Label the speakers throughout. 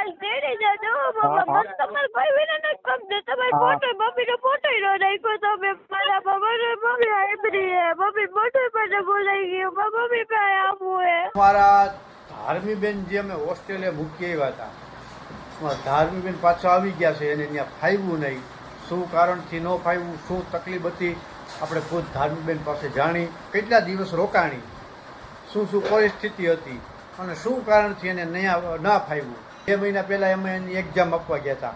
Speaker 1: કાલ તેડી જજો
Speaker 2: હા,
Speaker 1: બાબા.
Speaker 2: હા.
Speaker 1: મને તમારા ભાઈ વિના નથી ગમતું. તમારો
Speaker 2: હા.
Speaker 1: ફોટો મમ્મીનો ફોટો નો નાખ્યો તમે મારા મમ્મી આઈબ્રી હે મમ્મી મોટું મને બોલાઈ ગયું મમ્મી પાસે આવવું હે.
Speaker 2: અમારા ધાર્મીબેન જે અમે હોસ્ટેલે મૂકી આવ્યા હતા, અમારા ધાર્મીબેન પાછા આવી ગયા છે. એને ત્યાં ફાવ્યું નહીં. શું કારણથી ન ફાવ્યું, શું તકલીફ હતી, આપણે ખુદ ધાર્મીબેન પાસે જાણી, કેટલા દિવસ રોકાણી, શું શું પરિસ્થિતિ હતી અને શું કારણથી એને ના ફાવ્યું. 2 મહિના પહેલાં અમે એની એક્ઝામ આપવા ગયા હતા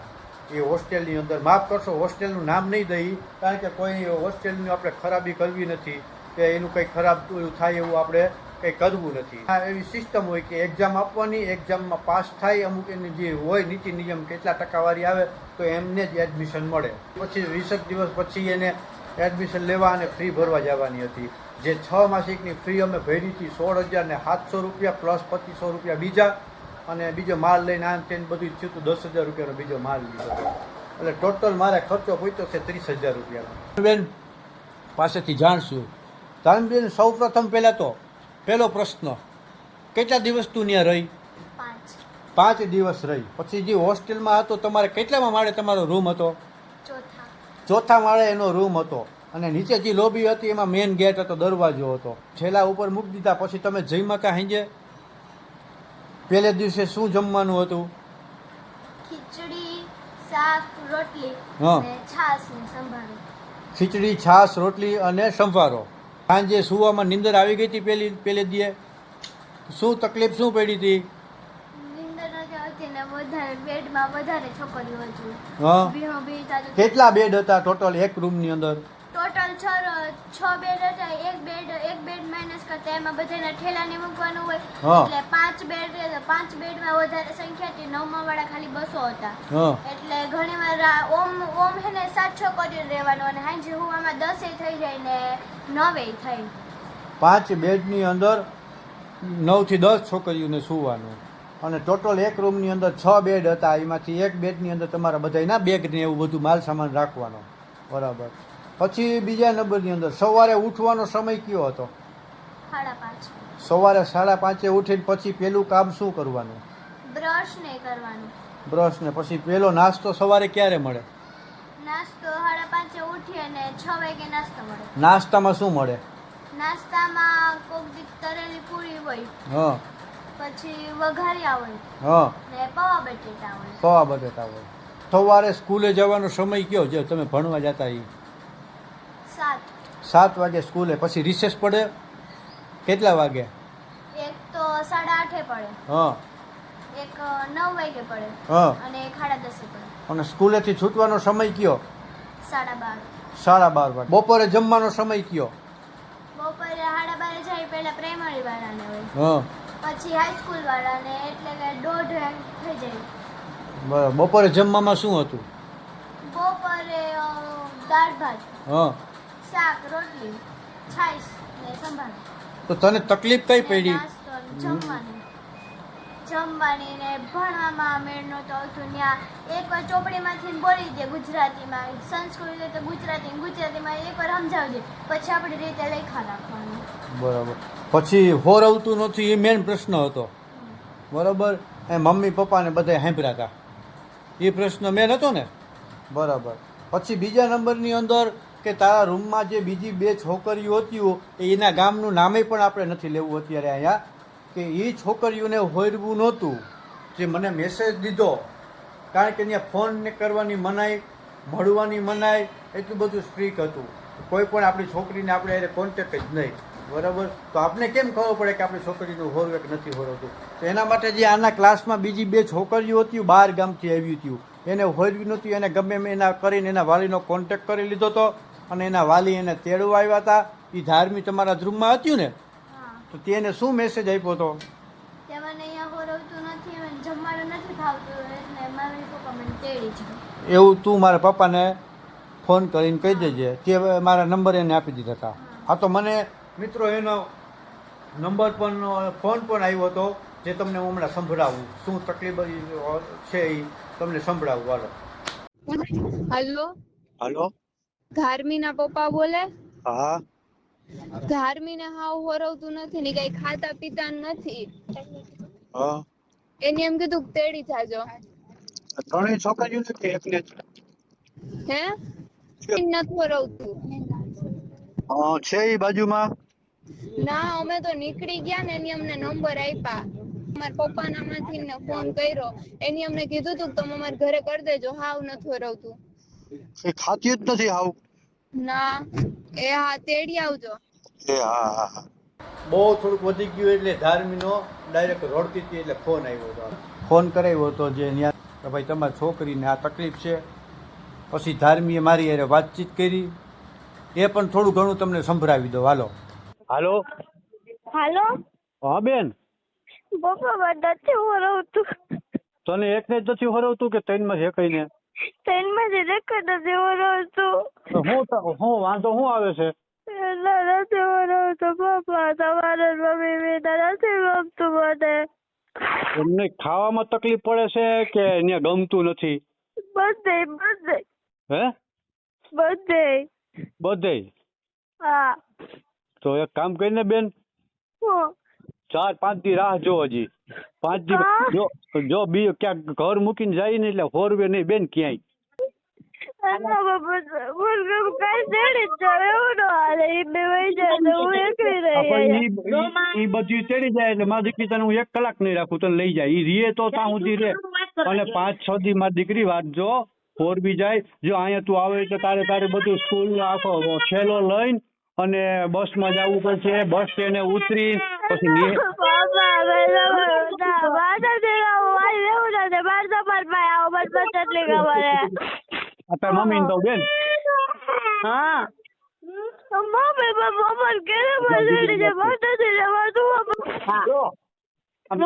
Speaker 2: એ હોસ્ટેલની અંદર. માફ કરશો, હોસ્ટેલનું નામ નહીં દઈ, કારણ કે કોઈ હોસ્ટેલની આપણે ખરાબી કરવી નથી કે એનું કંઈ ખરાબ થાય એવું આપણે કંઈ કરવું નથી. આ એવી સિસ્ટમ હોય કે એક્ઝામ આપવાની, એક્ઝામમાં પાસ થાય, અમુક એની જે હોય નીતિ નિયમ કેટલા ટકાવારી આવે તો એમને જ એડમિશન મળે. પછી 20 દિવસ પછી એને એડમિશન લેવા અને ફી ભરવા જવાની હતી. જે 6 માસિકની ફી અમે ભરી હતી 16,700 રૂપિયા પ્લસ 2500 રૂપિયા બીજા, અને બીજો માલ લઈને આમ તેને બધું થયું તો 10,000 રૂપિયાનો બીજો માલ લીધો. એટલે ટોટલ મારે ખર્ચો પહોંચ્યો છે 30,000 રૂપિયાનો. બેન પાસેથી જાણશું. ધાર્મીબેન, સૌ પ્રથમ પહેલાં તો પહેલો પ્રશ્ન, કેટલા દિવસ તું ત્યાં રહી? 5 દિવસ રહી. પછી જે હોસ્ટેલમાં હતો તમારે કેટલામાં માળે તમારો રૂમ હતો? ચોથા માળે એનો રૂમ હતો. અને નીચે જે લોબી હતી એમાં મેઇન ગેટ હતો, દરવાજો હતો. છેલ્લા ઉપર મૂકી દીધા. પછી તમે જમ્યા કા હાંજે? પહેલે દિવસે શું જમવાનું હતું?
Speaker 3: ખીચડી, શાક, રોટલી
Speaker 2: હા.
Speaker 3: અને છાશ ને સંભારો.
Speaker 2: ખીચડી, છાશ, રોટલી અને સંભારો. સાંજે સુવામાં નીંદર આવી ગઈ હતી પહેલે દીએ? શું તકલીફ શું પડી હતી?
Speaker 3: નીંદર નથી આવતી ને વધારે બેડમાં વધારે છોકરીઓ હતી.
Speaker 2: હા.
Speaker 3: ઊભી ઊભી થાતું.
Speaker 2: કેટલા બેડ હતા ટોટલ એક રૂમની અંદર?
Speaker 3: ટોટલ 6 બેડ હતા. એક બેડ માઇનસ કરતા એમાં બધાના ઠેલાને મૂકવાનું હોય.
Speaker 2: હા.
Speaker 3: એટલે 5 બેડ હતા. 5 બેડમાં વધારે સંખ્યા હતી. 9મા વાળા ખાલી 200 હતા.
Speaker 2: હા.
Speaker 3: એટલે ઘણીવાર ઓમ હે ને 7 છોકરીઓ રહેવાનું અને હાંજે હુવામાં 10 થઈ જાય ને 9 થાય.
Speaker 2: 5 બેડની અંદર 9 થી 10 છોકરીઓને સૂવાનું. અને ટોટલ એક રૂમની અંદર 6 બેડ હતા. એમાંથી એક બેડની અંદર તમારા બધાના બેગ ને એવું બધું માલ સામાન રાખવાનો. બરાબર. પછી બીજા નંબરની અંદર સવારે ઉઠવાનો સમય કયો હતો?
Speaker 3: 5:30.
Speaker 2: સવારે 5:30 ઉઠીને પછી પેલું કામ શું કરવાનું?
Speaker 3: બ્રશ ને કરવાનું.
Speaker 2: બ્રશ ને પછી પેલો નાસ્તો સવારે ક્યારે મળે?
Speaker 3: નાસ્તો 5:30 ઉઠી અને 6 વાગે નાસ્તો મળે.
Speaker 2: નાસ્તામાં શું મળે?
Speaker 3: નાસ્તામાં કોક દી તરેલી પૂરી હોય,
Speaker 2: હા.
Speaker 3: પછી વઘારિયા હોય
Speaker 2: હા.
Speaker 3: ને પૌવા બટેટા હોય.
Speaker 2: પૌવા બટેટા હોય. સવારે સ્કૂલે જવાનો સમય કયો જે તમે ભણવા જતા એ?
Speaker 3: 7.
Speaker 2: 7 વાગે સ્કૂલે. પછી રિસેસ પડે કેટલા વાગે?
Speaker 3: એક તો 8:30 પડે,
Speaker 2: હા.
Speaker 3: એક 9 વાગે પડે
Speaker 2: હા.
Speaker 3: અને એક 10:30 પડે.
Speaker 2: અને સ્કૂલેથી છૂટવાનો સમય કયો?
Speaker 3: 12:30.
Speaker 2: 12:30 વાગે. બપોરે જમવાનો સમય કયો?
Speaker 3: બપોરે 12:30 જાય પહેલા પ્રાઇમરી વાળાને હોય,
Speaker 2: હા.
Speaker 3: પછી હાઈસ્કૂલ વાળાને, એટલે કે 1:30 થઈ જાય.
Speaker 2: બરાબર. બપોરે જમવામાં શું હતું?
Speaker 3: બપોરે દાળ ભાત,
Speaker 2: હા.
Speaker 3: શાક, રોટલી, છાશ ને સંભાર.
Speaker 2: તો તને તકલીફ કઈ પડી?
Speaker 3: નાસ્તો ને જમવાની ને ભણવામાં મેળ નહોતો આવતો. ત્યાં એકવાર ચોપડીમાંથી બોલી દે ગુજરાતીમાં, સંસ્કૃત તો ગુજરાતીમાં એકવાર સમજાવજે, પછી આપણી રીતે લખા રાખવાનું.
Speaker 2: બરાબર. પછી હોરવતું નથી એ મેન પ્રશ્ન હતો. બરાબર. એ મમ્મી પપ્પાને બધા સાંભળ્યા હતા એ પ્રશ્ન મેન હતો ને? બરાબર. પછી બીજા નંબરની અંદર કે તારા રૂમમાં જે બીજી 2 છોકરીઓ હતી એના ગામનું નામે પણ આપણે નથી લેવું અત્યારે અહીંયા, કે એ છોકરીઓને હોરવું નહોતું. જે મને મેસેજ દીધો, કારણ કે ત્યાં ફોન ને કરવાની મનાઈ, મળવાની મનાઈ, એટલું બધું સ્ટ્રીક હતું. કોઈ પણ આપણી છોકરીને આપણે એને કોન્ટેક્ટ જ નહીં. બરાબર. તો આપણે કેમ ખબર પડે કે આપણી છોકરીનું હોરવે કે નથી હોરવતું? તો એના માટે જે આના ક્લાસમાં બીજી 2 છોકરીઓ હતી, 12 ગામથી આવી હતી, એને હોરવી નહોતી. એને ગમે એમ એના કરીને એના વાલીનો કોન્ટેક્ટ કરી લીધો હતો અને એના વાલી એને તેડવા આવ્યા હતા. એ ધાર્મી તમારા રૂમમાં હતું ને?
Speaker 3: હા.
Speaker 2: તો તેને શું મેસેજ આપ્યો હતો?
Speaker 3: તે મને અહીંયા હોરવતું નથી, મને જમવાનું નથી ભાવતું, એટલે મમ્મી પપ્પા મને તેડી છે.
Speaker 2: એવું તું મારા પપ્પાને ફોન કરીને કહી દેજે. તે મારા નંબર એને આપી દીધા હતા. હા. તો મને મિત્રો એનો નંબર પણ ફોન પણ આવ્યો હતો, જે તમને હું હમણાં સંભળાવું. શું તકલીફ છે એ તમને સંભળાવું. હાલો.
Speaker 4: હલો,
Speaker 2: હાલો.
Speaker 4: ધાર્મીના પપ્પા બોલે?
Speaker 2: હા.
Speaker 4: ધાર્મીને હાવ હોરવતું નથી ને કઈ ખાતા પીતા નથી.
Speaker 2: હા.
Speaker 4: એને એમ કીધું કે તેડી જાજો.
Speaker 2: ત્રણેય છોકરીઓને કે એકને જ?
Speaker 4: હે નથી રહું.
Speaker 2: છે ઈ બાજુમાં?
Speaker 4: ના અમે તો નીકળી ગયા ને એની અમને નંબર આપ્યા. મારા પપ્પાના માંથી ને ફોન કર્યો. એની અમને કીધું તું કે તમે અમારા ઘરે કરી દેજો. હાવ નથી રહું.
Speaker 2: એ ખાતી જ નથી હાવ.
Speaker 4: ના એ હા તેડી આવજો.
Speaker 2: એ હા. બહુ થોડુંક વધી ગયું એટલે ધાર્મીનો ડાયરેક્ટ રોડતી હતી એટલે ફોન આવ્યો હતો. ફોન કરાવ્યો હતો જે ત્યાં કે ભાઈ તમારી છોકરીને આ તકલીફ છે. પછી ધાર્મીએ મારી હારે વાતચીત કરી. એ પણ થોડું ઘણું તમને સંભળાવી દો. હાલો.
Speaker 1: હાલો
Speaker 2: હા બેન,
Speaker 1: પપ્પા મારે નથી હરવતું.
Speaker 2: તને એકને જ નથી હરવતું કે ત્રણમાં છે કઈને?
Speaker 1: ટ્રેનમાંથી એક જ નથી હરવતું.
Speaker 2: હું વાંધો શું આવે છે?
Speaker 1: નથી હરવતું પપ્પા. તમારે મમ્મી વિના નથી ગમતું મને.
Speaker 2: એમને ખાવામાં તકલીફ પડે છે કે એને ગમતું નથી?
Speaker 1: બધે
Speaker 2: હે
Speaker 1: બધે.
Speaker 2: બધે?
Speaker 1: હા.
Speaker 2: તો એક કામ કરીને બેન,
Speaker 1: હું
Speaker 2: 4-5 દી રાહ જો. હજી 5 દી જો બી ક્યાંક ઘર મૂકીને જાય ને એટલે હોરવે નહીં બેન ક્યાંય. ઈ બધી તેડી જાય એટલે મારી દીકરી તને હું 1 કલાક નહીં રાખું, તને લઈ જાય. ઈ રીએ તો ત્યાં સુધી રે અને 5-6 દી મારી દીકરી વાંચજો. હોરવી જાય. જો અહીંયા તું આવે તો તારે બધું સ્કૂલ આખો છેલ્લો લઈને અને બસમાં જવું પડશે. બસ સ્ટેન્ડે ઉતરી પછી તાર મમ્મી તો બેન.
Speaker 1: હા મમ્મી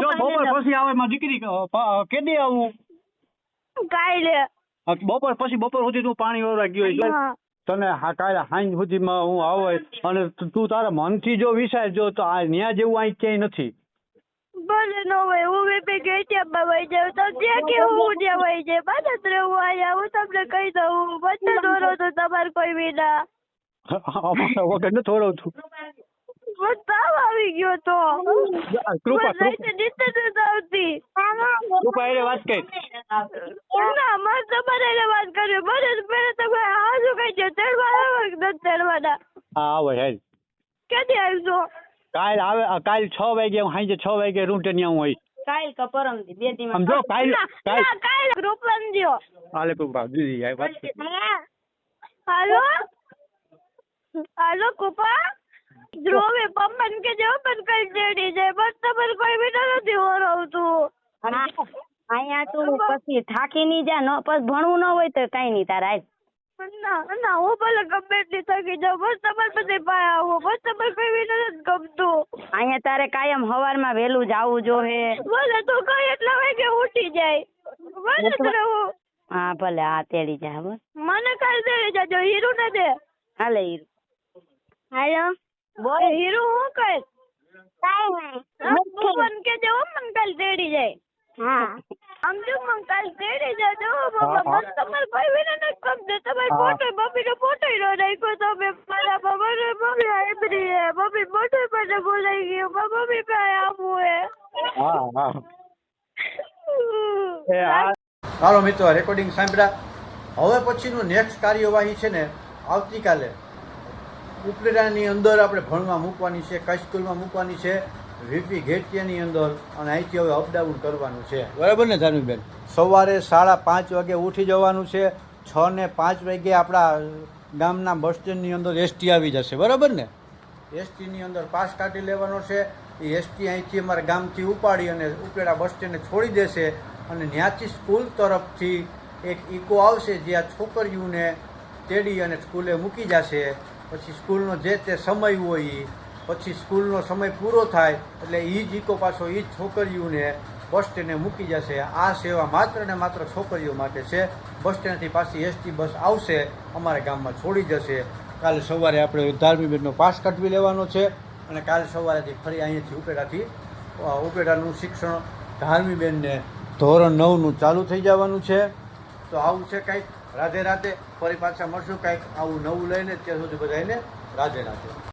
Speaker 2: જો બપોર પછી આવે મારી દીકરી. કેદી આવું?
Speaker 1: કાલે.
Speaker 2: બપોર સુધી તું પાણી વરવા ગયો તને કાલે સાંજ સુધીમાં હું આવે અને તું તારા મનથી જો વિચારજો તો આ ન્યા જેવું અહીં ક્યાંય નથી.
Speaker 1: ભલે ન હોય હું બી ગઈ ત્યાં વહી જાઉં તો ત્યાં કે હું ત્યાં વહી જાય. પાછા રહેવું અહીંયા હું તમને કહી દઉં. બધે દોરો તો તમારે કોઈ વિના
Speaker 2: વગર ને થોડું છું.
Speaker 1: તાવ આવી ગયો તો
Speaker 2: કૃપા
Speaker 1: આવતી.
Speaker 2: કૃપા એને વાત કરી.
Speaker 1: ના મારે તમારે એને વાત કરવી. મને પહેલા તમે હાજુ કહી દો. તેડવાના
Speaker 2: હા આવે હેલ.
Speaker 1: ક્યાંથી આવશો?
Speaker 2: કાલ આવે. કાલ 6 વાગે હું સાંજે 6 વાગે રૂમ ત્યાં હું હોય.
Speaker 1: કાલ કે પરમથી 2 દી
Speaker 2: સમજો
Speaker 1: કાલ ગ્રુપ બનજો.
Speaker 2: હાલે કૃપા દીદી આ વાત.
Speaker 1: હાલો કૃપા. ધ્રુવે પપ્પાને કે જો પણ કઈ તેડી જાય. બસ તમારે કોઈ બી નથી હરવતું.
Speaker 5: અહીંયા તું પછી થાકી નહીં જા. ન પછી ભણવું ન હોય તો કઈ નહીં તારા.
Speaker 1: ના હું ભલે ગમે એટલી થકી જાઉં. બસ તમારે બધે પાય આવો. બસ તમારે કોઈ બી નથી ગમતું.
Speaker 5: અહીંયા તારે કાયમ સવારમાં વહેલું જાવું જોહે.
Speaker 1: ભલે તું કઈ એટલા વાગે ઉઠી જાય. ભલે રહું.
Speaker 5: હા ભલે. હા તેડી જા. બસ
Speaker 1: મને કાલ તેડી જાજો. હીરું ને દે.
Speaker 5: હાલે હીરું.
Speaker 1: હાલો બોલ. હીરું હું કઈ પપ્પાને કે જો મને કાલ તેડી જાય.
Speaker 5: હા
Speaker 1: સમજો મને કાલ તેડી જાજો. મને તમારે કોઈ વિના નથી ગમતું. તમારે ફોટો મમ્મીનો ફોટો નો નાખ્યો તમે. મારા મમ્મી આઈબ્રી હે. મમ્મી મોટો મને બોલાઈ ગયો. મમ્મી પાસે આવું હે.
Speaker 2: હાલો મિત્રો, રેકોર્ડિંગ સાંભળ્યા. હવે પછીનું નેક્સ્ટ કાર્યવાહી છે ને આવતીકાલે ઉપલેટાની અંદર આપણે ભણવા મૂકવાની છે. કઈ સ્કૂલમાં મૂકવાની છે? વીપી ઘેટિયાની અંદર. અને અહીંથી હવે અપડાઉન કરવાનું છે. બરાબર ને ધાર્મિકબેન? સવારે 5:30 વાગે ઉઠી જવાનું છે. 6 ને 5 વાગે આપણા ગામના બસ સ્ટેન્ડની અંદર એસટી આવી જશે. બરાબર ને? એસટીની અંદર પાસ કાઢી લેવાનો છે. એ એસટી અહીંથી અમારા ગામથી ઉપાડી અને ઉપલેટા બસ સ્ટેન્ડે છોડી દેશે. અને ત્યાંથી સ્કૂલ તરફથી એક ઇકો આવશે જે આ છોકરીઓને તેડી અને સ્કૂલે મૂકી જશે. પછી સ્કૂલનો જે તે સમય હોય પછી સ્કૂલનો સમય પૂરો થાય એટલે એ જ ઇકો પાછો એ જ છોકરીઓને બસ સ્ટેન્ડે મૂકી જશે. આ સેવા માત્ર ને માત્ર છોકરીઓ માટે છે. બસ સ્ટેન્ડથી પાછી એસટી બસ આવશે, અમારા ગામમાં છોડી જશે. કાલે સવારે આપણે ધાર્મીબેનનો પાસ કઢવી લેવાનો છે અને કાલે સવારેથી ફરી અહીંયાથી ઉપલેટાનું શિક્ષણ ધાર્મીબેનને ધોરણ 9નું ચાલુ થઈ જવાનું છે. તો આવું છે કંઈક. રાધે રાધે. ફરી પાછા મળશું કંઈક આવું નવું લઈને. ત્યાં સુધી બધાને રાધે રાધે.